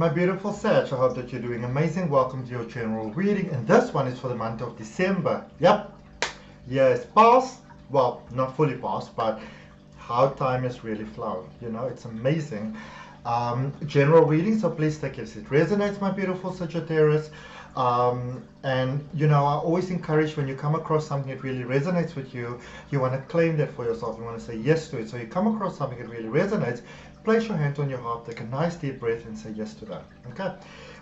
My beautiful Sag, I hope that you're doing amazing. Welcome to your general reading, and this one is for the month of December. Yep, years past, well, not fully past, but how time has really flown. You know, it's amazing. General reading, so please take it as it resonates, my beautiful Sagittarius. And you know, I always encourage when you come across something that really resonates with you, you want to claim that for yourself. You want to say yes to it. So you come across something that really resonates, place your hand on your heart, take a nice deep breath, and say yes to that. Okay?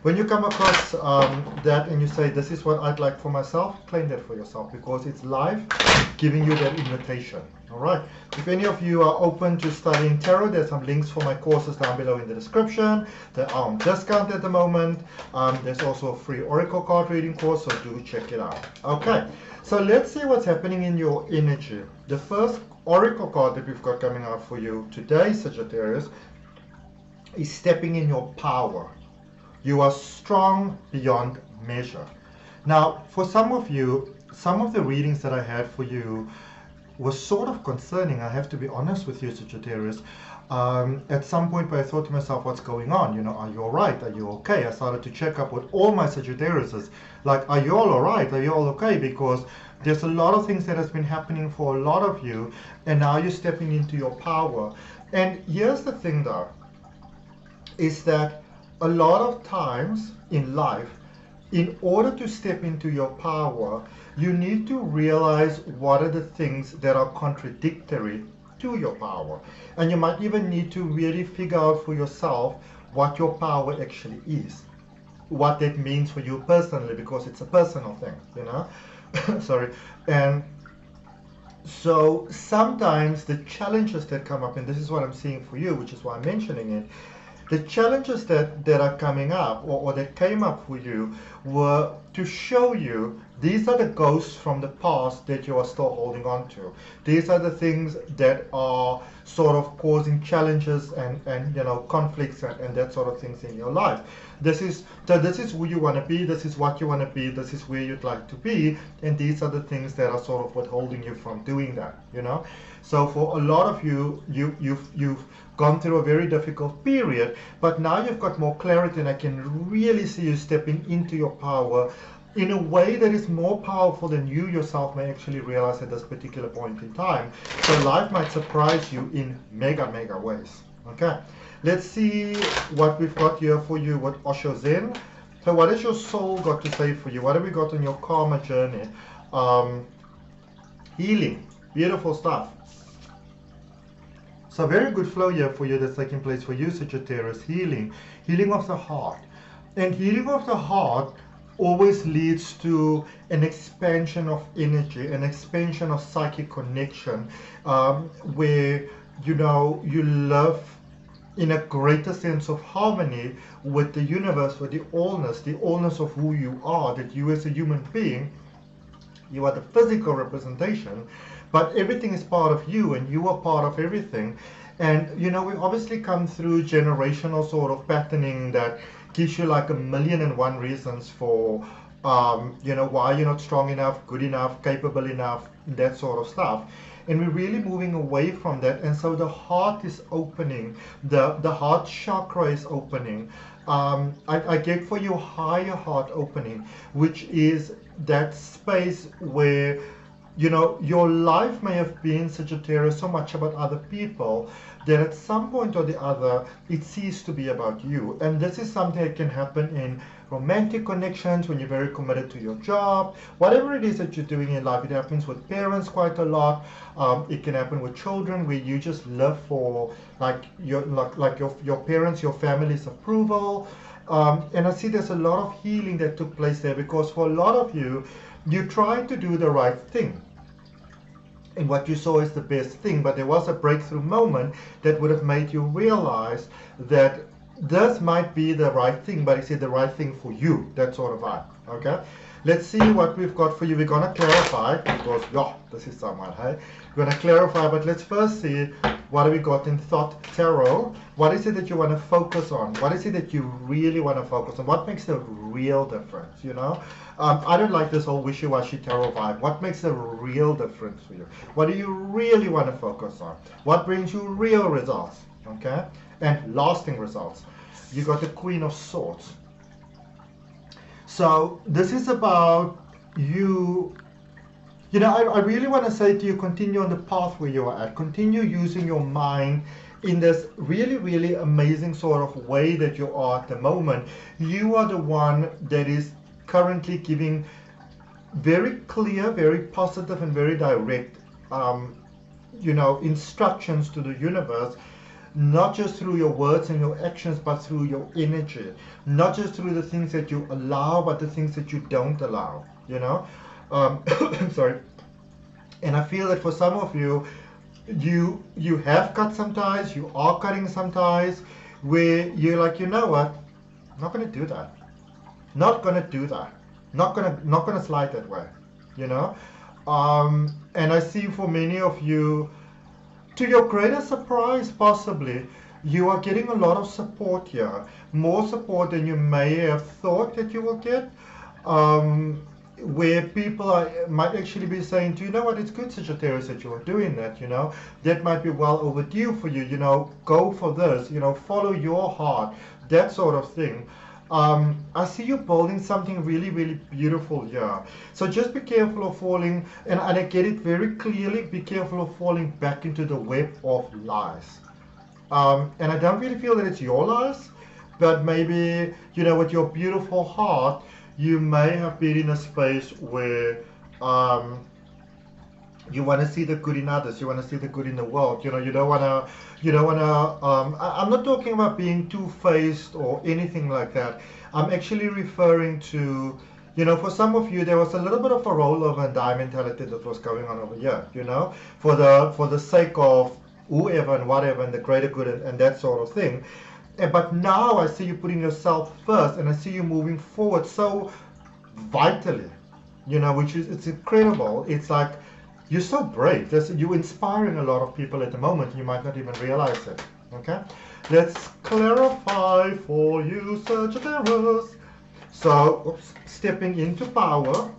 When you come across that and you say, this is what I'd like for myself, claim that for yourself, because it's life giving you that invitation. All right. If any of you are open to studying tarot, there's some links for my courses down below in the description. They are on discount at the moment. There's also a free oracle card reading course, so do check it out. Okay. So let's see what's happening in your energy. The first oracle card that we've got coming out for you today, Sagittarius, is stepping in your power. You are strong beyond measure. Now, for some of you, some of the readings that I had for you was sort of concerning. I have to be honest with you, Sagittarius. At some point where I thought to myself, what's going on? You know, are you all right? Are you okay? I started to check up with all my Sagittariuses. Like, are you all right? Are you all okay? Because there's a lot of things that has been happening for a lot of you, and now you're stepping into your power. And here's the thing though, is that a lot of times in life, in order to step into your power, you need to realize what are the things that are contradictory to your power. And you might even need to really figure out for yourself what your power actually is, what that means for you personally, because it's a personal thing, you know. Sorry. And so sometimes the challenges that come up, and this is what I'm seeing for you, which is why I'm mentioning it, the challenges that are coming up, or that came up for you, were to show you these are the ghosts from the past that you are still holding on to. These are the things that are sort of causing challenges and you know, conflicts and that sort of things in your life. This is who you want to be, this is what you want to be, this is where you'd like to be, and these are the things that are sort of withholding you from doing that, you know. So for a lot of you, you've gone through a very difficult period, but now you've got more clarity, and I can really see you stepping into your power in a way that is more powerful than you yourself may actually realize at this particular point in time. So life might surprise you in mega ways. Okay, let's see what we've got here for you with Osho Zen. So what has your soul got to say for you? What have we got on your karma journey? Healing, beautiful stuff. So very good flow here for you that's taking place for you, Sagittarius. Healing of the heart. And healing of the heart always leads to an expansion of energy, an expansion of psychic connection, where, you know, you live in a greater sense of harmony with the universe, with the allness of who you are, that you as a human being, you are the physical representation, but everything is part of you, and you are part of everything. And, you know, we obviously come through generational sort of patterning that gives you like 1,000,001 reasons for, you know, why you're not strong enough, good enough, capable enough, that sort of stuff. And we're really moving away from that. And so the heart is opening, the heart chakra is opening. I get for you higher heart opening, which is that space where, you know, your life may have been, Sagittarius, so much about other people that at some point or the other it ceased to be about you. And this is something that can happen in romantic connections, when you're very committed to your job, whatever it is that you're doing in life. It happens with parents quite a lot. It can happen with children, where you just live for like your parents, your family's approval. And I see there's a lot of healing that took place there, because for a lot of you, you tried to do the right thing, and what you saw is the best thing, but there was a breakthrough moment that would have made you realize that this might be the right thing, but it's the right thing for you, that sort of vibe. Okay, let's see what we've got for you. We're going to clarify, because yeah, this is someone, hey? We're going to clarify, but let's first see what have we got in Thought Tarot. What is it that you want to focus on? What is it that you really want to focus on? What makes the real difference, you know? I don't like this whole wishy-washy tarot vibe. What makes a real difference for you? What do you really want to focus on? What brings you real results, okay? And lasting results. you got the Queen of Swords. So this is about you. You know, I really want to say to you, continue on the path where you are at. Continue using your mind in this really, really amazing sort of way that you are at the moment. You are the one that is currently giving very clear, very positive, and very direct, you know, instructions to the universe, not just through your words and your actions, but through your energy. Not just through the things that you allow, but the things that you don't allow, you know. Sorry. And I feel that for some of you, you have cut some ties, you are cutting some ties, where you're like, you know what, I'm not going to do that. Not going to do that. Not gonna slide that way, you know. And I see for many of you, to your greatest surprise, possibly, you are getting a lot of support here, more support than you may have thought that you will get. Where people might actually be saying, do you know what, it's good, Sagittarius, that you are doing that, you know, that might be well overdue for you, you know, go for this, you know, follow your heart, that sort of thing. I see you building something really, really beautiful here. So just be careful of falling, and I get it very clearly, be careful of falling back into the web of lies. And I don't really feel that it's your lies, but maybe, you know, with your beautiful heart, you may have been in a space where you want to see the good in others, you want to see the good in the world, you know, you don't want to, I'm not talking about being two-faced or anything like that. I'm actually referring to, you know, for some of you, there was a little bit of a rollover and die mentality that was going on over here, you know, for the sake of whoever and whatever and the greater good and that sort of thing. But now I see you putting yourself first, and I see you moving forward so vitally, you know, which is, it's incredible. It's like, you're so brave. You're inspiring a lot of people at the moment. You might not even realize it. Okay? Let's clarify for you, Sagittarius. So, stepping into power.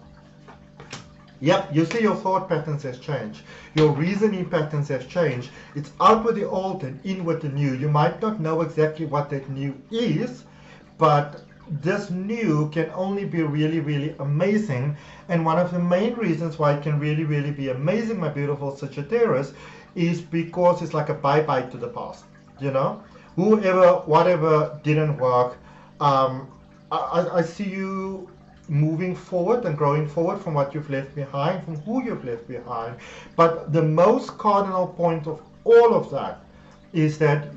Yep, you see your thought patterns have changed. Your reasoning patterns have changed. It's out with the old and in with the new. You might not know exactly what that new is, but this new can only be really, really amazing. And one of the main reasons why it can really, really be amazing, my beautiful Sagittarius, is because it's like a bye-bye to the past. You know, whoever, whatever didn't work, I see you moving forward and growing forward from what you've left behind, from who you've left behind. But the most cardinal point of all of that is that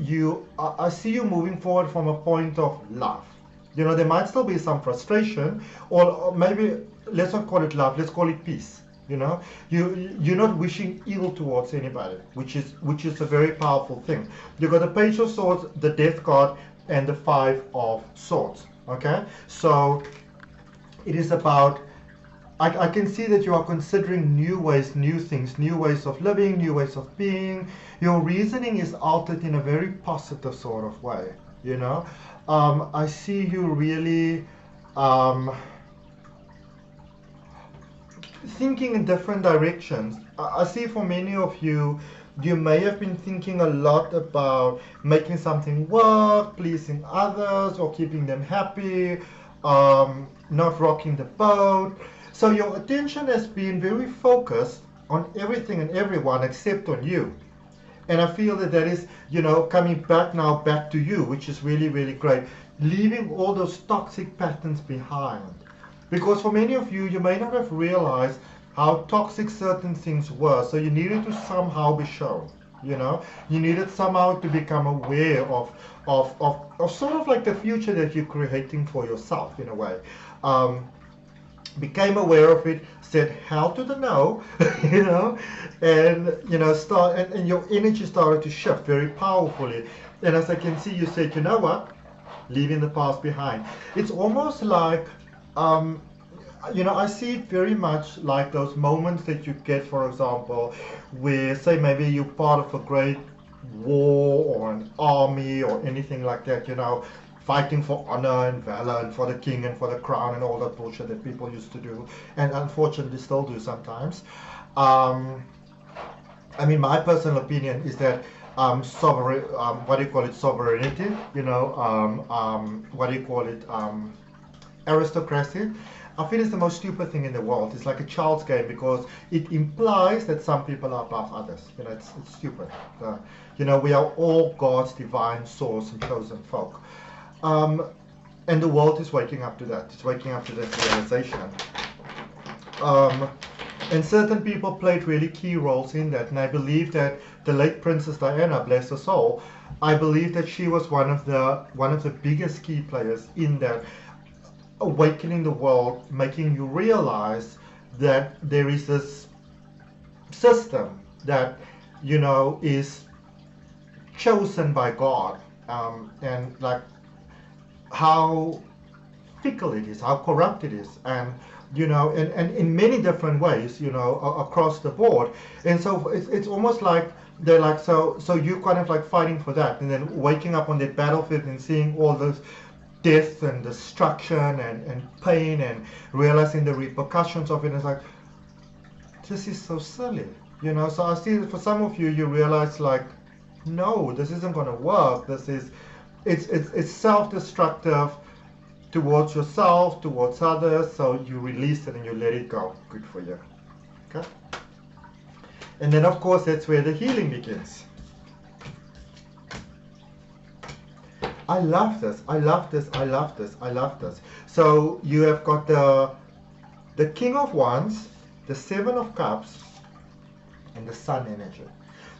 I see you moving forward from a point of love. You know, there might still be some frustration, or maybe, let's not call it love, let's call it peace. You know, you're not wishing ill towards anybody, which is a very powerful thing. You've got the Page of Swords, the Death card, and the Five of Swords. Okay, so it is about, I can see that you are considering new ways, new things, new ways of living, new ways of being. Your reasoning is altered in a very positive sort of way, you know. I see you really thinking in different directions. I see for many of you, you may have been thinking a lot about making something work, pleasing others, or keeping them happy, not rocking the boat. So your attention has been very focused on everything and everyone except on you. And I feel that that is, you know, coming back now, back to you, which is really, really great. Leaving all those toxic patterns behind. Because for many of you, you may not have realized how toxic certain things were. So you needed to somehow be shown, you know. You needed somehow to become aware of sort of like the future that you're creating for yourself, in a way. Became aware of it, said hell to the no, you know, and, you know, and your energy started to shift very powerfully. And as I can see, you said, you know what, leaving the past behind. It's almost like, you know, I see it very much like those moments that you get, for example, where, say, maybe you're part of a great war or an army or anything like that, you know, fighting for honor and valor and for the king and for the crown and all that bullshit that people used to do, and unfortunately still do sometimes. I mean, my personal opinion is that sovereign, what do you call it, sovereignty, you know, what do you call it, aristocracy. I feel it's the most stupid thing in the world. It's like a child's game because it implies that some people are above others. You know, it's stupid. You know, we are all God's divine source and chosen folk. And the world is waking up to that. It's waking up to that realization. And certain people played really key roles in that. And I believe that the late Princess Diana, bless her soul, I believe that she was one of the biggest key players in that, awakening the world, making you realize that there is this system that, you know, is chosen by God, and like how fickle it is, how corrupt it is, and you know, and in many different ways, you know, across the board. And so it's almost like they're like, so you kind of like fighting for that, and then waking up on that battlefield and seeing all those death and destruction and pain and realizing the repercussions of it. It's like, this is so silly, you know. So I see that for some of you, you realize like, no, this isn't going to work. This is, it's self-destructive towards yourself, towards others. So you release it and you let it go. Good for you. Okay. And then of course that's where the healing begins. I love this, I love this, I love this, I love this. So you have got the King of Wands, the Seven of Cups, and the Sun energy.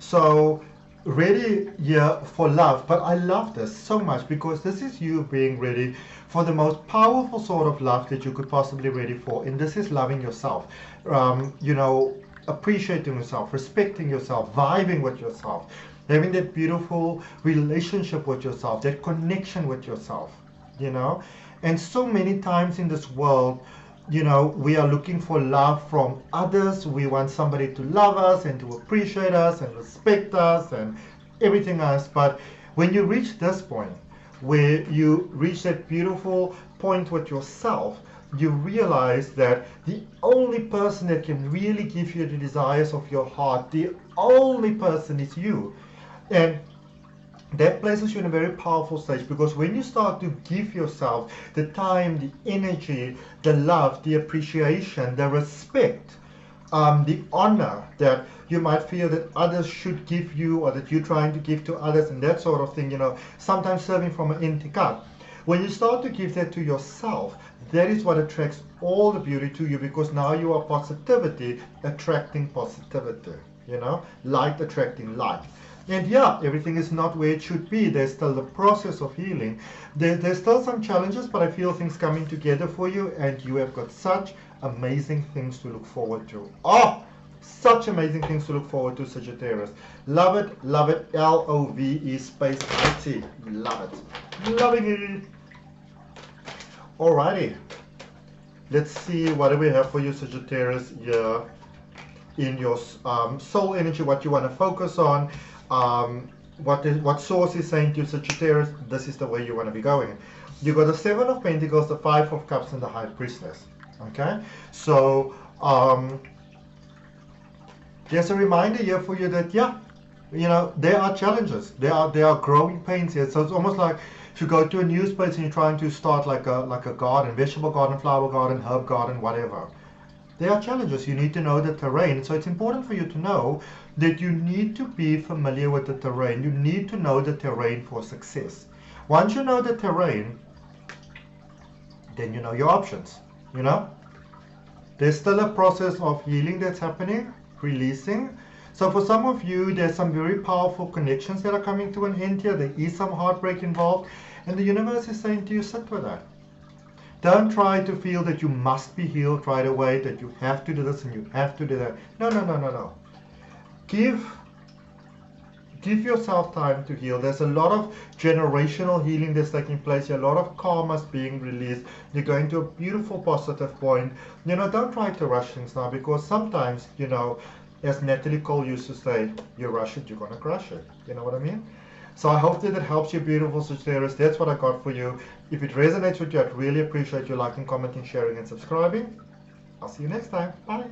So ready here for love. But I love this so much because this is you being ready for the most powerful sort of love that you could possibly be ready for. And this is loving yourself, you know, appreciating yourself, respecting yourself, vibing with yourself, having that beautiful relationship with yourself, that connection with yourself, you know. And so many times in this world, you know, we are looking for love from others. We want somebody to love us and to appreciate us and respect us and everything else. But when you reach this point, where you reach that beautiful point with yourself, you realize that the only person that can really give you the desires of your heart, the only person is you. And that places you in a very powerful stage, because when you start to give yourself the time, the energy, the love, the appreciation, the respect, the honor that you might feel that others should give you, or that you're trying to give to others, and that sort of thing, you know, sometimes serving from an empty cup. When you start to give that to yourself, that is what attracts all the beauty to you, because now you are positivity attracting positivity, you know, light attracting light. And yeah, everything is not where it should be. There's still the process of healing. There's still some challenges, but I feel things coming together for you, and you have got such amazing things to look forward to. Oh, such amazing things to look forward to, Sagittarius. Love it, love it. LOVE space IT. Love it. Loving it. Alrighty. Let's see what do we have for you, Sagittarius, here in your soul energy, what you want to focus on. What source is saying to you, Sagittarius, this is the way you want to be going. You got the Seven of Pentacles, the Five of Cups, and the High Priestess. Okay, so there's a reminder here for you that, yeah, you know, there are challenges, there are growing pains here. So it's almost like if you go to a new space and you're trying to start like a garden, vegetable garden, flower garden, herb garden, whatever. There are challenges. You need to know the terrain. So it's important for you to know that you need to be familiar with the terrain. You need to know the terrain for success. Once you know the terrain, then you know your options, you know. There's still a process of healing that's happening, releasing. So for some of you, there's some very powerful connections that are coming to an end here. There is some heartbreak involved. And the universe is saying to you, sit with that. Don't try to feel that you must be healed right away, that you have to do this and you have to do that. No, no, no, no, no. Give yourself time to heal. There's a lot of generational healing that's taking place here. A lot of karmas being released. You're going to a beautiful positive point. You know, don't try to rush things now, because sometimes, you know, as Natalie Cole used to say, you rush it, you're going to crush it. You know what I mean? So I hope that it helps you, beautiful Sagittarius. That's what I got for you. If it resonates with you, I'd really appreciate you liking, commenting, sharing, and subscribing. I'll see you next time. Bye.